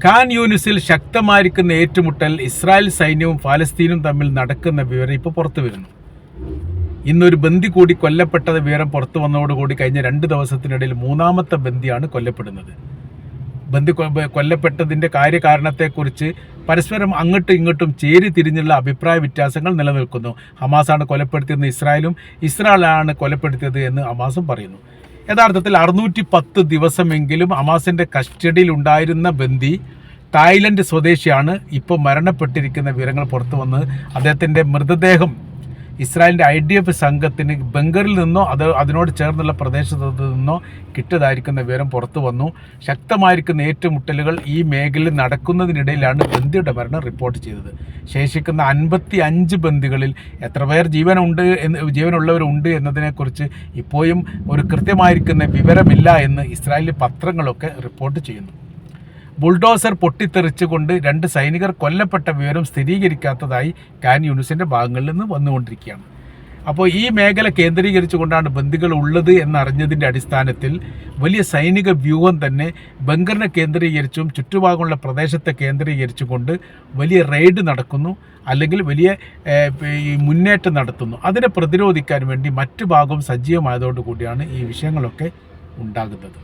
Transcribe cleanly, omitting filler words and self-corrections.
ഖാൻ യൂനിസിൽ ശക്തമായിരിക്കുന്ന ഏറ്റുമുട്ടൽ ഇസ്രായേൽ സൈന്യവും ഫലസ്തീനും തമ്മിൽ നടക്കുന്ന വിവരം ഇപ്പോൾ പുറത്തു വരുന്നു. ഇന്നൊരു ബന്ദി കൂടി കൊല്ലപ്പെട്ടത് വിവരം പുറത്തു വന്നതോടുകൂടി കഴിഞ്ഞ 2 ദിവസത്തിനിടയിൽ 3ാമത്തെ ബന്ദിയാണ് കൊല്ലപ്പെടുന്നത്. ബന്ദി കൊല്ലപ്പെട്ടതിൻ്റെ കാര്യകാരണത്തെക്കുറിച്ച് പരസ്പരം അങ്ങോട്ടും ഇങ്ങോട്ടും ചേരി തിരിഞ്ഞുള്ള അഭിപ്രായ വ്യത്യാസങ്ങൾ നിലനിൽക്കുന്നു. ഹമാസാണ് കൊലപ്പെടുത്തിയതെന്ന് ഇസ്രായേലും, ഇസ്രായേലാണ് കൊലപ്പെടുത്തിയത് എന്ന് ഹമാസും പറയുന്നു. യഥാർത്ഥത്തിൽ 610 ദിവസമെങ്കിലും ഹമാസിൻ്റെ കസ്റ്റഡിയിൽ ഉണ്ടായിരുന്ന ബന്ദി തായ്ലൻഡ് സ്വദേശിയാണ്. ഇപ്പോൾ മരണപ്പെട്ടിരിക്കുന്ന വിവരങ്ങൾ പുറത്തു വന്നത്. അദ്ദേഹത്തിൻ്റെ മൃതദേഹം ഇസ്രായേലിൻ്റെ IDF സംഘത്തിന് ബംഗറിൽ നിന്നോ അതിനോട് ചേർന്നുള്ള പ്രദേശത്ത് നിന്നോ കിട്ടിയതായിരിക്കുന്ന വിവരം പുറത്തു വന്നു. ശക്തമായിരിക്കുന്ന ഏറ്റുമുട്ടലുകൾ ഈ മേഖലയിൽ നടക്കുന്നതിനിടയിലാണ് ബന്ദിയുടെ മരണം റിപ്പോർട്ട് ചെയ്തത്. ശേഷിക്കുന്ന 55 ബന്ദികളിൽ എത്ര പേർ ജീവനുള്ളവരുണ്ട് എന്നതിനെക്കുറിച്ച് ഇപ്പോഴും ഒരു കൃത്യമായിരിക്കുന്ന വിവരമില്ല എന്ന് ഇസ്രായേലി പത്രങ്ങളൊക്കെ റിപ്പോർട്ട് ചെയ്യുന്നു. ബുൾഡോസർ പൊട്ടിത്തെറിച്ചുകൊണ്ട് 2 സൈനികർ കൊല്ലപ്പെട്ട വിവരം സ്ഥിരീകരിക്കാത്തതായി ഖാൻ യൂനിസിൻ്റെ ഭാഗങ്ങളിൽ നിന്ന് വന്നുകൊണ്ടിരിക്കുകയാണ്. അപ്പോൾ ഈ മേഖല കേന്ദ്രീകരിച്ചുകൊണ്ടാണ് ബന്ദികൾ ഉള്ളത് എന്നറിഞ്ഞതിൻ്റെ അടിസ്ഥാനത്തിൽ വലിയ സൈനിക വ്യൂഹം തന്നെ ബംഗറിനെ കേന്ദ്രീകരിച്ചും ചുറ്റുഭാഗമുള്ള പ്രദേശത്തെ കേന്ദ്രീകരിച്ചുകൊണ്ട് വലിയ റെയ്ഡ് നടക്കുന്നു, അല്ലെങ്കിൽ വലിയ മുന്നേറ്റം നടത്തുന്നു. അതിനെ പ്രതിരോധിക്കാൻ വേണ്ടി മറ്റു ഭാഗം സജീവമായതോടുകൂടിയാണ് ഈ വിഷയങ്ങളൊക്കെ ഉണ്ടാകുന്നത്.